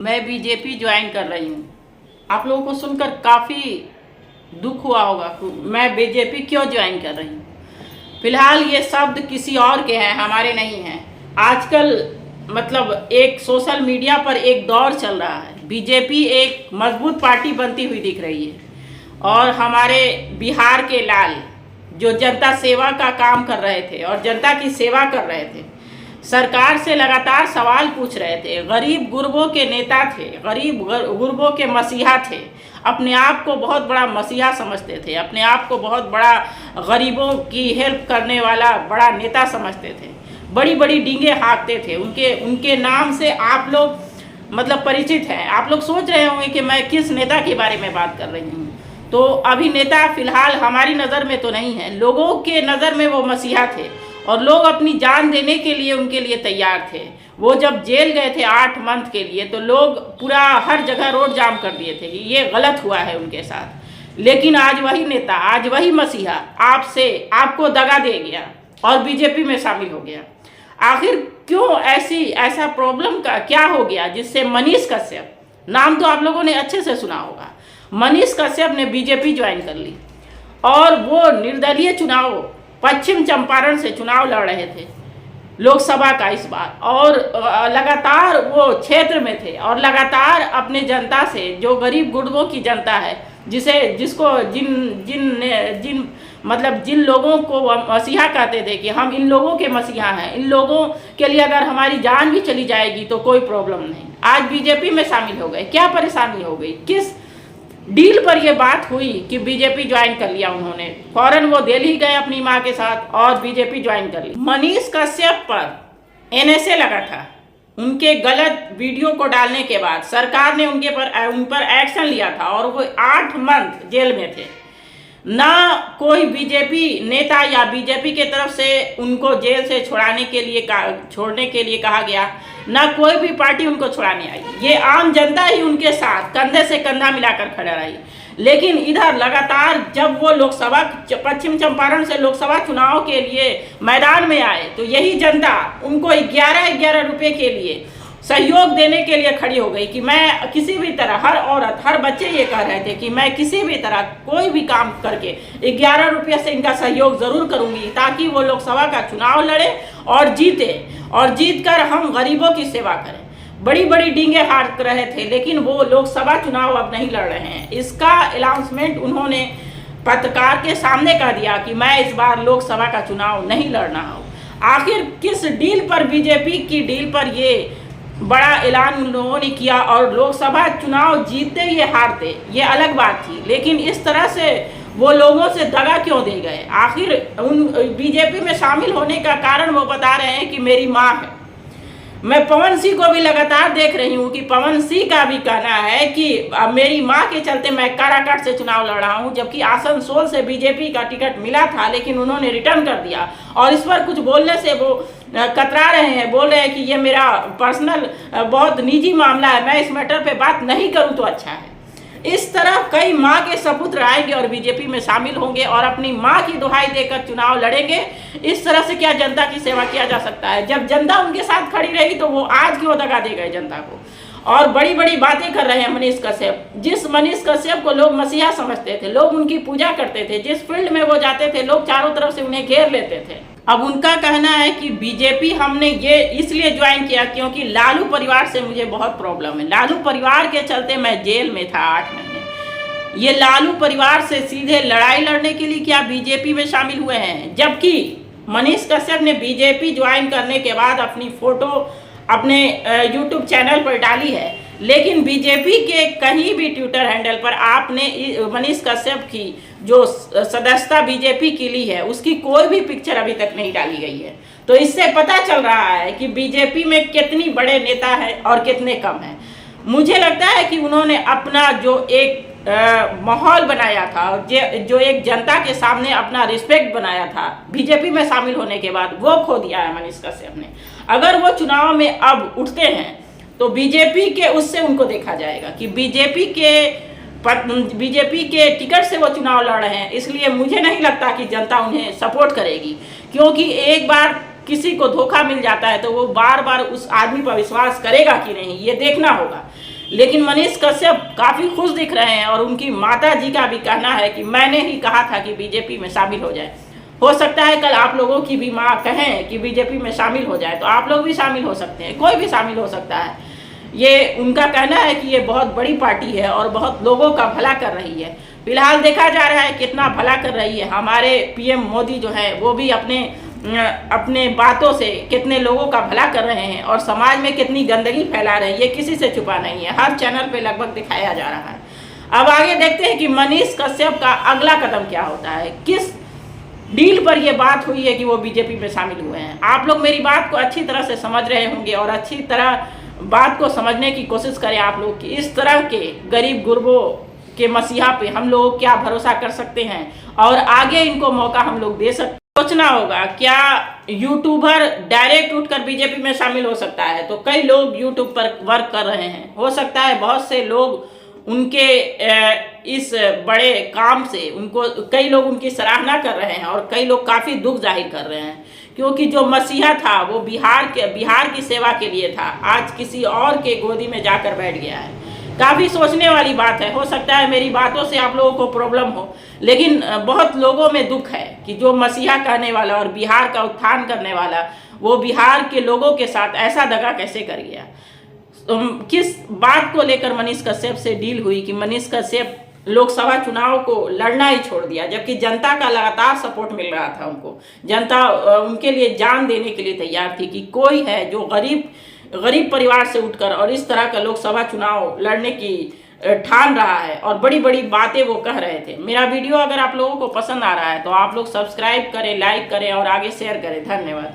मैं BJP join कर रही हूँ। आप लोगों को सुनकर काफ़ी दुख हुआ होगा मैं बीजेपी क्यों ज्वाइन कर रही हूँ। फिलहाल ये शब्द किसी और के हैं, हमारे नहीं हैं। आजकल मतलब एक सोशल मीडिया पर एक दौर चल रहा है, बीजेपी एक मजबूत पार्टी बनती हुई दिख रही है और हमारे बिहार के लाल जो जनता सेवा का काम कर रहे थे और जनता की सेवा कर रहे थे, सरकार से लगातार सवाल पूछ रहे थे, गरीब गुरबों के नेता थे, गरीब गुरबों के मसीहा थे, अपने आप को बहुत बड़ा मसीहा समझते थे, अपने आप को बहुत बड़ा गरीबों की हेल्प करने वाला बड़ा नेता समझते थे, बड़ी बड़ी डींगे हाँकते थे। उनके नाम से आप लोग मतलब परिचित हैं। आप लोग सोच रहे होंगे कि मैं किस नेता के बारे में बात कर रही हूँ। तो अभी नेता फिलहाल हमारी नज़र में तो नहीं है, लोगों के नज़र में वो मसीहा थे और लोग अपनी जान देने के लिए उनके लिए तैयार थे। वो जब जेल गए थे 8 मंथ के लिए, तो लोग पूरा हर जगह रोड जाम कर दिए थे कि ये गलत हुआ है उनके साथ। लेकिन आज वही नेता, आज वही मसीहा आपको दगा दे गया और बीजेपी में शामिल हो गया। आखिर क्यों ऐसा प्रॉब्लम का क्या हो गया जिससे मनीष कश्यप, नाम तो आप लोगों ने अच्छे से सुना होगा, मनीष कश्यप ने बीजेपी ज्वाइन कर ली और वो निर्दलीय चुनाव पश्चिम चंपारण से चुनाव लड़ रहे थे लोकसभा का इस बार, और लगातार वो क्षेत्र में थे और लगातार अपने जनता से, जो गरीब गुरबों की जनता है, जिन लोगों को मसीहा कहते थे कि हम इन लोगों के मसीहा हैं, इन लोगों के लिए अगर हमारी जान भी चली जाएगी तो कोई प्रॉब्लम नहीं, आज बीजेपी में शामिल हो गए। क्या परेशानी हो गई, किस डील पर यह बात हुई कि बीजेपी ज्वाइन कर लिया उन्होंने? फौरन वो दिल्ली गए अपनी माँ के साथ और बीजेपी ज्वाइन कर ली। मनीष कश्यप पर एनएसए लगा था, उनके गलत वीडियो को डालने के बाद सरकार ने उन पर एक्शन लिया था और वो 8 मंथ जेल में थे। ना कोई बीजेपी नेता या बीजेपी के तरफ से उनको जेल से छोड़ने के लिए कहा गया, ना कोई भी पार्टी उनको छुड़ाने आई। ये आम जनता ही उनके साथ कंधे से कंधा मिलाकर खड़ा रही। लेकिन इधर लगातार जब वो पश्चिम चंपारण से लोकसभा चुनाव के लिए मैदान में आए, तो यही जनता उनको 11-11 रुपये के लिए सहयोग देने के लिए खड़ी हो गई कि मैं किसी भी तरह, हर औरत, हर बच्चे ये कह रहे थे कि मैं किसी भी तरह कोई भी काम करके 11 रुपये से इनका सहयोग ज़रूर करूंगी ताकि वो लोकसभा का चुनाव लड़े और जीते, और जीतकर हम गरीबों की सेवा करें। बड़ी बड़ी डींगे हार रहे थे, लेकिन वो लोकसभा चुनाव अब नहीं लड़ रहे हैं। इसका अनाउंसमेंट उन्होंने पत्रकार के सामने कर दिया कि मैं इस बार लोकसभा का चुनाव नहीं लड़ना हूँ। आखिर किस डील पर, बीजेपी की डील पर ये बड़ा ऐलान उन लोगों ने किया और लोकसभा चुनाव जीतते ये हारते, ये अलग बात थी। लेकिन इस तरह से वो लोगों से दगा क्यों दे गए? आखिर उन बीजेपी में शामिल होने का कारण वो बता रहे हैं कि मेरी माँ है। मैं पवन सिंह को भी लगातार देख रही हूँ कि पवन सिंह का भी कहना है कि मेरी माँ के चलते मैं काराकाट से चुनाव लड़ रहा हूँ, जबकि आसनसोल से बीजेपी का टिकट मिला था लेकिन उन्होंने रिटर्न कर दिया और इस पर कुछ बोलने से वो कतरा रहे हैं, बोल रहे हैं कि ये मेरा पर्सनल बहुत निजी मामला है, मैं इस मैटर पे बात नहीं करूँ तो अच्छा है। इस तरह कई माँ के सपुत्र आएंगे और बीजेपी में शामिल होंगे और अपनी माँ की दुहाई देकर चुनाव लड़ेंगे। इस तरह से क्या जनता की सेवा किया जा सकता है? जब जनता उनके साथ खड़ी रही तो वो आज क्यों दगा दे गए जनता को? और बड़ी बड़ी बातें कर रहे हैं मनीष कश्यप। जिस मनीष कश्यप को लोग मसीहा समझते थे, लोग उनकी पूजा करते थे, जिस फील्ड में वो जाते थे लोग चारों तरफ से उन्हें घेर लेते थे, अब उनका कहना है कि बीजेपी हमने ये इसलिए ज्वाइन किया क्योंकि लालू परिवार से मुझे बहुत प्रॉब्लम है, लालू परिवार के चलते मैं जेल में था 8 महीने। ये लालू परिवार से सीधे लड़ाई लड़ने के लिए क्या बीजेपी में शामिल हुए हैं? जबकि मनीष कश्यप ने बीजेपी ज्वाइन करने के बाद अपनी फोटो अपने यूट्यूब चैनल पर डाली है, लेकिन बीजेपी के कहीं भी ट्विटर हैंडल पर आपने मनीष कश्यप की जो सदस्यता बीजेपी की ली है उसकी कोई भी पिक्चर अभी तक नहीं डाली गई है। तो इससे पता चल रहा है कि बीजेपी में कितनी बड़े नेता हैं और कितने कम हैं। मुझे लगता है कि उन्होंने अपना जो एक माहौल बनाया था, जो एक जनता के सामने अपना रिस्पेक्ट बनाया था बीजेपी में शामिल होने के बाद, वो खो दिया है मनीष कश्यप ने। अगर वो चुनाव में अब उठते हैं तो बीजेपी के उससे उनको देखा जाएगा कि बीजेपी के टिकट से वो चुनाव लड़ रहे हैं, इसलिए मुझे नहीं लगता कि जनता उन्हें सपोर्ट करेगी, क्योंकि एक बार किसी को धोखा मिल जाता है तो वो बार बार उस आदमी पर विश्वास करेगा कि नहीं, ये देखना होगा। लेकिन मनीष कश्यप काफ़ी खुश दिख रहे हैं और उनकी माता जी का भी कहना है कि मैंने ही कहा था कि बीजेपी में शामिल हो जाए। हो सकता है कल आप लोगों की भी माँ कहें कि बीजेपी में शामिल हो जाए, तो आप लोग भी शामिल हो सकते हैं, कोई भी शामिल हो सकता है। ये उनका कहना है कि ये बहुत बड़ी पार्टी है और बहुत लोगों का भला कर रही है। फिलहाल देखा जा रहा है कितना भला कर रही है। हमारे पीएम मोदी जो है वो भी अपने बातों से कितने लोगों का भला कर रहे हैं और समाज में कितनी गंदगी फैला रहे हैं, ये किसी से छुपा नहीं है, हर चैनल पे लगभग दिखाया जा रहा है। अब आगे देखते हैं कि मनीष कश्यप का अगला कदम क्या होता है, किस डील पर ये बात हुई है कि वो बीजेपी में शामिल हुए हैं। आप लोग मेरी बात को अच्छी तरह से समझ रहे होंगे और अच्छी तरह बात को समझने की कोशिश करें आप लोग कि इस तरह के गरीब गुरबों के मसीहा पे हम लोग क्या भरोसा कर सकते हैं और आगे इनको मौका हम लोग दे सकते हैं। सोचना होगा, क्या यूट्यूबर डायरेक्ट उठकर बीजेपी में शामिल हो सकता है? तो कई लोग यूट्यूब पर वर्क कर रहे हैं, हो सकता है बहुत से लोग उनके इस बड़े काम से कई लोग उनकी सराहना कर रहे हैं और कई लोग काफ़ी दुख जाहिर कर रहे हैं, क्योंकि जो मसीहा था वो बिहार की सेवा के लिए था, आज किसी और के गोदी में जाकर बैठ गया है। काफ़ी सोचने वाली बात है। हो सकता है मेरी बातों से आप लोगों को प्रॉब्लम हो, लेकिन बहुत लोगों में दुख है कि जो मसीहा कहने वाला और बिहार का उत्थान करने वाला, वो बिहार के लोगों के साथ ऐसा दगा कैसे कर गया। किस बात को लेकर मनीष कश्यप से डील हुई कि मनीष कश्यप लोकसभा चुनाव को लड़ना ही छोड़ दिया, जबकि जनता का लगातार सपोर्ट मिल रहा था उनको, जनता उनके लिए जान देने के लिए तैयार थी कि कोई है जो गरीब परिवार से उठकर और इस तरह का लोकसभा चुनाव लड़ने की ठान रहा है और बड़ी बड़ी बातें वो कह रहे थे। मेरा वीडियो अगर आप लोगों को पसंद आ रहा है तो आप लोग सब्सक्राइब करें, लाइक करें और आगे शेयर करें। धन्यवाद।